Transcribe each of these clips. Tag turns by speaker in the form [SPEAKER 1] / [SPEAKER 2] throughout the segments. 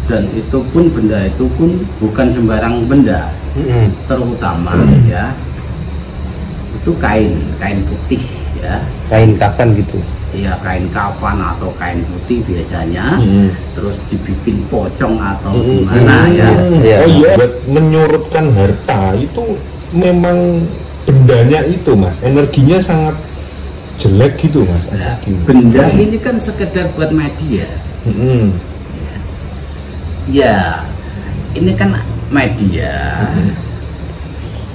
[SPEAKER 1] dan itu pun benda itu pun bukan sembarang benda, terutama ya itu kain putih ya,
[SPEAKER 2] kain kafan gitu.
[SPEAKER 1] Iya, kain kafan atau kain putih biasanya, terus dibikin pocong atau gimana ya.
[SPEAKER 3] Oh iya, buat menyurutkan harta itu memang bendanya itu mas, energinya sangat jelek gitu mas.
[SPEAKER 1] Nah, benda ini kan sekedar buat media. Ya, ini kan media.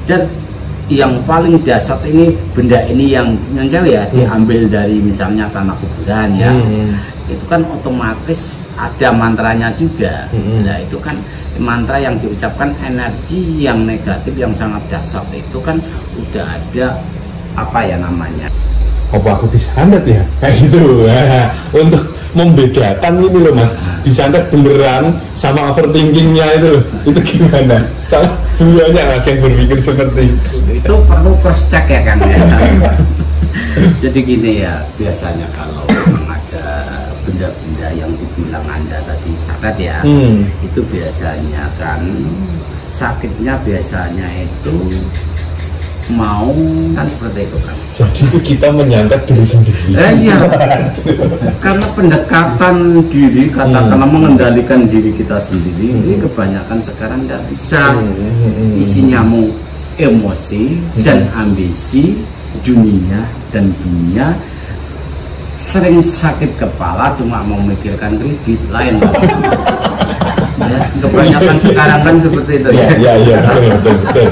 [SPEAKER 1] Dan yang paling dasar ini benda ini yang cewek ya diambil dari misalnya tanah kuburan ya. Itu kan otomatis ada mantranya juga. Nah, itu kan mantra yang diucapkan, energi yang negatif yang sangat dasar itu kan udah ada apa ya namanya?
[SPEAKER 3] Apa aku disantet ya? Kayak gitu. Nah, untuk membedakan ini loh mas, disantet beneran sama overthinkingnya itu gimana? Soalnya banyak mas yang berpikir seperti
[SPEAKER 1] itu perlu cross check ya kan ya. Jadi gini ya, biasanya kalau memang ada benda-benda yang dibilang Anda tadi santet ya, itu biasanya kan sakitnya biasanya itu mau kan seperti itu kan.
[SPEAKER 3] Jadi itu kita menyantet diri sendiri.
[SPEAKER 1] Iya. Karena pendekatan diri, katakanlah mengendalikan diri kita sendiri, ini kebanyakan sekarang nggak bisa. Isinya mau emosi dan ambisi dunia dan dunia, sering sakit kepala cuma mau memikirkan kredit lain. Ya, kebanyakan sekarang kan seperti itu.
[SPEAKER 3] Iya, betul.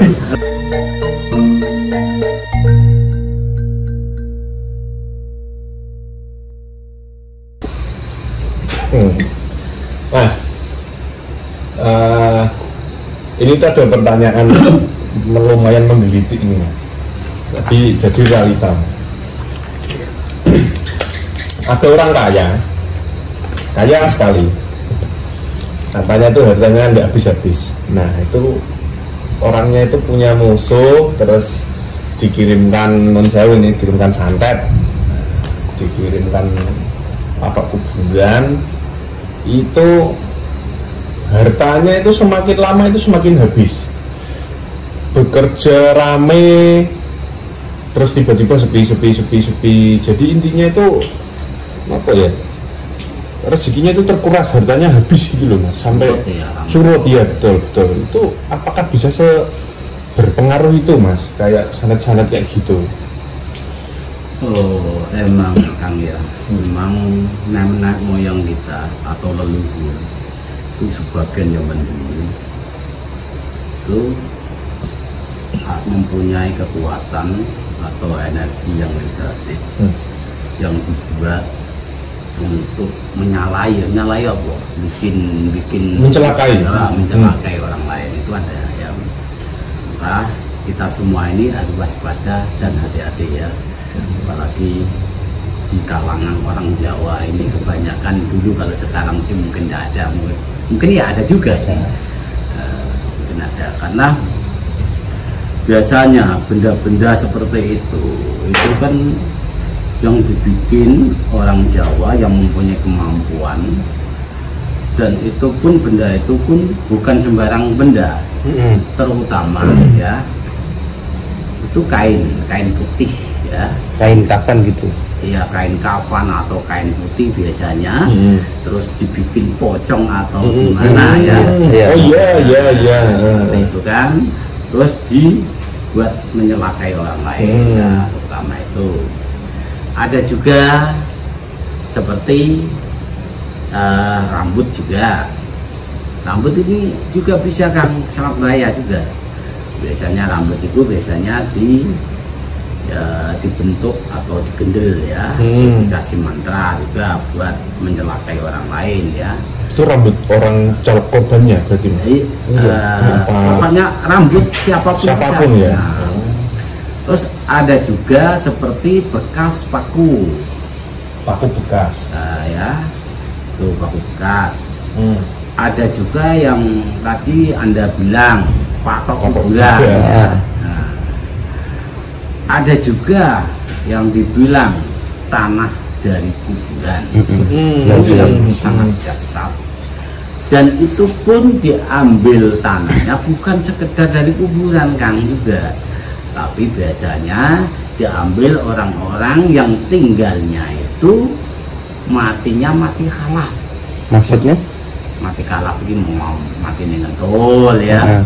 [SPEAKER 3] Mas, ini tuh ada pertanyaan lumayan menggelitik ini mas. Jadi realita. Ada orang kaya sekali. Katanya tuh hartanya nggak habis-habis. Nah itu orangnya itu punya musuh, terus dikirimkan dikirimkan santet, dikirimkan kuburan. Itu hartanya itu semakin lama itu semakin habis, bekerja rame terus tiba-tiba sepi. Jadi intinya itu apa ya, rezekinya itu terkuras, hartanya habis gitu loh mas, sampai surut ya. Betul itu apakah bisa berpengaruh itu mas, kayak santet-santet kayak gitu?
[SPEAKER 1] Oh, emang Kang ya, memang nenek moyang kita atau leluhur itu sebagian zaman dulu itu mempunyai kekuatan atau energi yang negatif yang dibuat untuk menyalahi apa? Bikin
[SPEAKER 3] mencelakai
[SPEAKER 1] orang lain. Itu ada ya. Maka kita semua ini harus waspada dan hati-hati ya. Apalagi di kalangan orang Jawa ini kebanyakan dulu, kalau sekarang sih mungkin tidak ada, mungkin ya ada juga sih, mungkin ada, karena biasanya benda-benda seperti itu kan yang dibikin orang Jawa yang mempunyai kemampuan, dan itu pun benda itu pun bukan sembarang benda, terutama ya itu kain putih ya, kain kafan gitu. Iya, kain kafan atau kain putih biasanya, terus dibikin pocong atau gimana ya.
[SPEAKER 3] Oh iya.
[SPEAKER 1] Seperti itu kan, terus dibuat menyelakai orang lain ya, terutama itu. Ada juga seperti rambut juga. Rambut ini juga bisa kan sangat bahaya juga. Biasanya rambut itu dibentuk atau digendel ya, dikasih mantra juga buat mencelakai orang lain ya.
[SPEAKER 3] Itu rambut orang calon korbannya berarti?
[SPEAKER 1] Pokoknya rambut siapapun
[SPEAKER 3] ya.
[SPEAKER 1] Nah, terus ada juga seperti bekas paku
[SPEAKER 3] bekas
[SPEAKER 1] ya, tuh paku bekas. Ada juga yang tadi Anda bilang patok kuburan ya. Nah, ada juga yang dibilang tanah dari kuburan, yang sangat dasar. Dan itu pun diambil tanahnya bukan sekedar dari kuburan Kang juga, tapi biasanya diambil orang-orang yang tinggalnya itu matinya mati khalaf.
[SPEAKER 3] Maksudnya?
[SPEAKER 1] Mati khalaf ini mau mati ngentul ya.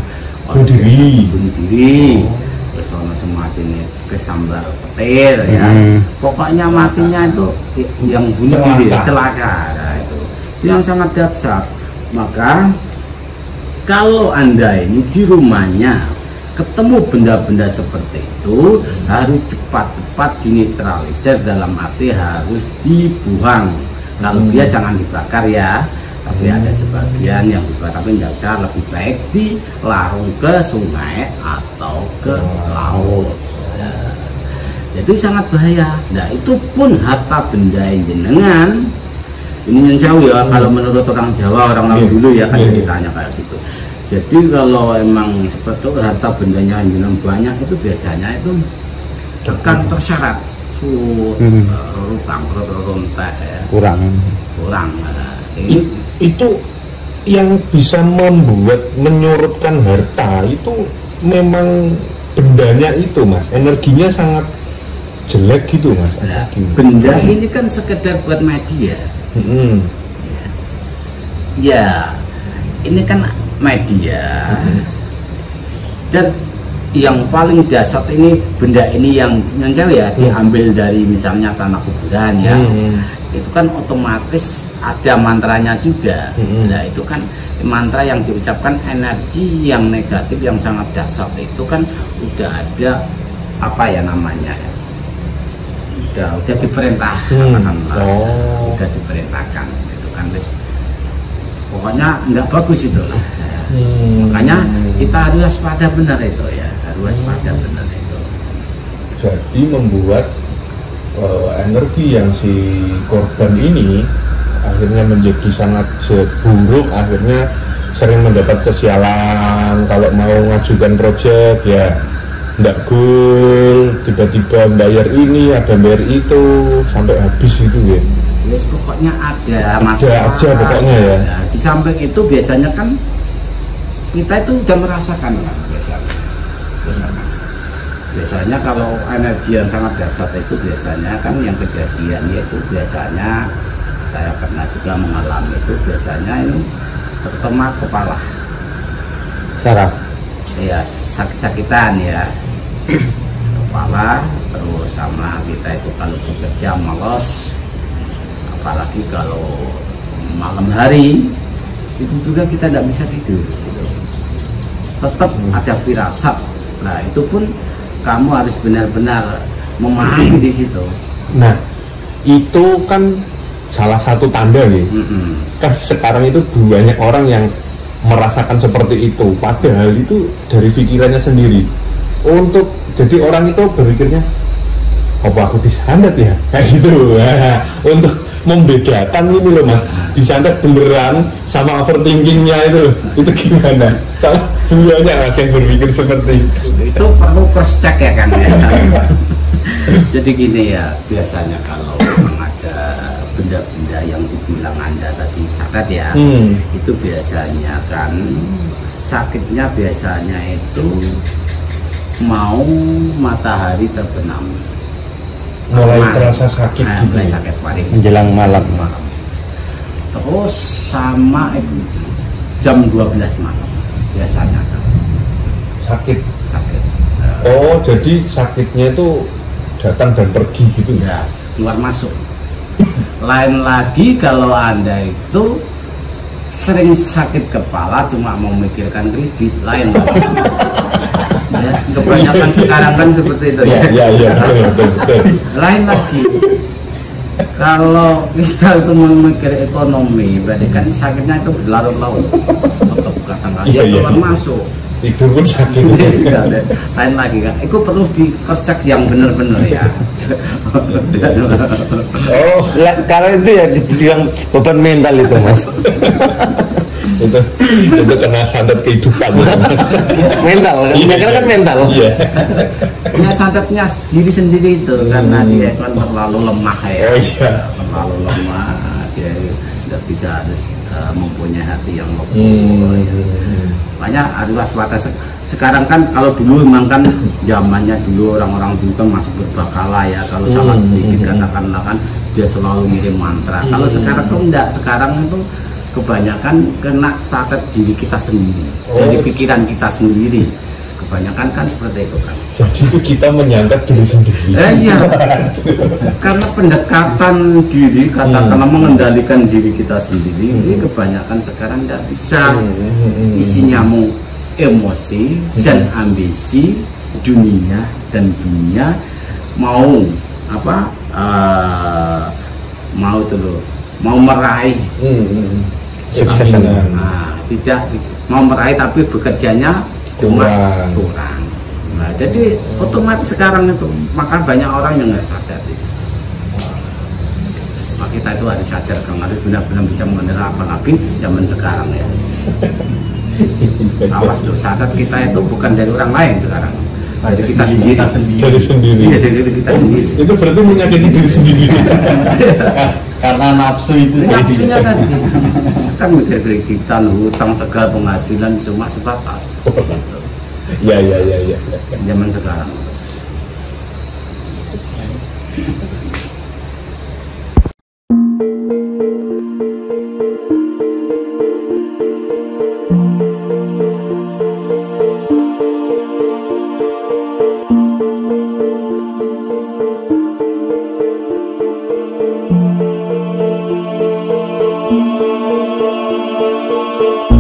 [SPEAKER 3] Bunuh diri.
[SPEAKER 1] Bunuh diri. Terus ono semati ini kesambar petir ya. Pokoknya matinya itu yang bunuh diri, celaka. Nah, itu yang sangat dahsyat. Maka kalau Anda ini di rumahnya ketemu benda-benda seperti itu, harus cepat-cepat dinetralisir, dalam arti harus dibuang. Kalau dia jangan dibakar ya, tapi ada sebagian yang dibakar, tapi tidak usah, lebih baik dilarung ke sungai atau ke laut. Jadi sangat bahaya. Nah itu pun harta benda jenengan. Ini yang jauh ya, kalau menurut orang Jawa, orang dulu ya kan ditanya kayak gitu. Jadi kalau emang seperti itu harta bendanya jenengan banyak, itu biasanya itu tekan tersyarat, bangkrut, rontek ya. Kurang.
[SPEAKER 3] Itu yang bisa membuat menyurutkan harta itu memang bendanya itu Mas, energinya sangat jelek gitu Mas.
[SPEAKER 1] Nah, benda ini kan sekedar buat media. Ya, ini kan media. Dan yang paling dasar ini benda ini yang jauh ya, diambil dari misalnya tanah kuburan ya. Itu kan otomatis ada mantranya juga. Nah itu kan mantra yang diucapkan, energi yang negatif yang sangat dasar itu kan udah ada apa ya namanya ya, udah diperintah, udah diperintahkan itu kan, terus pokoknya nggak bagus itu lah. Makanya kita harus waspada benar itu ya, harus waspada benar itu.
[SPEAKER 3] Jadi membuat energi yang si korban ini akhirnya menjadi sangat buruk, akhirnya sering mendapat kesialan. Kalau mau ngajukan project ya nggak goal, tiba-tiba bayar ini, ada bayar itu, sampai habis gitu ya.
[SPEAKER 1] Yes, pokoknya ada masalah
[SPEAKER 3] aja pokoknya ya.
[SPEAKER 1] Nah, di samping itu biasanya kan kita itu udah merasakan kan, biasanya kalau energi yang sangat dasar itu biasanya kan yang kejadian yaitu biasanya saya pernah juga mengalami itu, biasanya ini terutama kepala
[SPEAKER 3] saraf
[SPEAKER 1] ya, sakit-sakitan ya kepala, terus sama kita itu kalau bekerja malas, apalagi kalau malam hari itu juga kita tidak bisa tidur gitu. Tetap ada firasat. Nah itu pun kamu harus benar-benar memahami di situ.
[SPEAKER 3] Nah itu kan salah satu tanda nih. Kan sekarang itu banyak orang yang merasakan seperti itu, padahal itu dari pikirannya sendiri. Untuk jadi orang itu berpikirnya, apa aku disantet ya, kayak gitu. Nah, untuk membedakan ini loh Mas, disantet beneran sama overthinkingnya itu gimana? Sama banyak Mas yang berpikir seperti
[SPEAKER 1] itu perlu cross check ya kan ya. Jadi gini ya, biasanya kalau memang ada benda-benda yang dibilang Anda tadi santet ya, itu biasanya kan sakitnya biasanya itu mau matahari terbenam,
[SPEAKER 3] mulai terasa sakit gitu,
[SPEAKER 1] mulai sakit paling
[SPEAKER 3] menjelang malam.
[SPEAKER 1] Terus sama itu jam 12 malam biasanya kan sakit.
[SPEAKER 3] Oh jadi sakitnya itu datang dan pergi gitu
[SPEAKER 1] ya, keluar masuk. Lain lagi kalau Anda itu sering sakit kepala cuma mau memikirkan kredit, lain lagi. Ya, kebanyakan sekarang kan seperti itu ya.
[SPEAKER 3] Iya, betul.
[SPEAKER 1] Lain lagi. Kalau kita itu memikir ekonomi, berarti kan sakitnya itu berlarut-larut. Tetap katakan dia keluar masuk.
[SPEAKER 3] Tidur pun sakit.
[SPEAKER 1] Lain lagi kan. Itu perlu di cross check yang benar-benar ya.
[SPEAKER 2] Oh, kalau itu ya dibilang beban mental itu Mas.
[SPEAKER 3] itu kena santet kehidupan ya, Mas.
[SPEAKER 2] Mental kan mental.
[SPEAKER 3] Iya.
[SPEAKER 1] Ya santetnya diri sendiri itu karena dia kan terlalu lemah ya.
[SPEAKER 3] Oh, iya.
[SPEAKER 1] Terlalu lemah, dia nggak bisa mempunyai hati yang lembut. Makanya harus waspada. Sekarang kan kalau dulu memang kan zamannya dulu orang-orang dulu kan masih berbakala ya, kalau salah sedikit katakanlah kan dia selalu ngirim mantra. Kalau sekarang tuh enggak, sekarang itu kebanyakan kena sakit diri kita sendiri, dari pikiran kita sendiri. Kebanyakan kan seperti itu kan.
[SPEAKER 3] Jadi itu kita menyangka diri sendiri.
[SPEAKER 1] Iya. Karena pendekatan diri, katakanlah mengendalikan diri kita sendiri, ini kebanyakan sekarang tidak bisa. Isinya mau emosi dan ambisi dunia dan dunia mau apa? Mau itu loh, mau meraih
[SPEAKER 3] Sukses.
[SPEAKER 1] Nah, tidak mau meraih tapi bekerjanya cuma kurang. Nah, jadi otomatis sekarang itu maka banyak orang yang nggak sadar. Maka kita itu harus sadar kalau harus benar-benar bisa mengenal, apalagi zaman sekarang ya. Awas loh, sadar kita itu bukan dari orang lain sekarang, dari kita sendiri.
[SPEAKER 3] Dari sendiri.
[SPEAKER 1] Iya, dari diri kita sendiri.
[SPEAKER 3] Itu berarti menyakiti diri sendiri.
[SPEAKER 2] Karena nafsu itu
[SPEAKER 1] Nafsunya kan dari kita hutang segala penghasilan cuma sebatas.
[SPEAKER 3] Ya.
[SPEAKER 1] Zaman sekarang.
[SPEAKER 4] Thank you.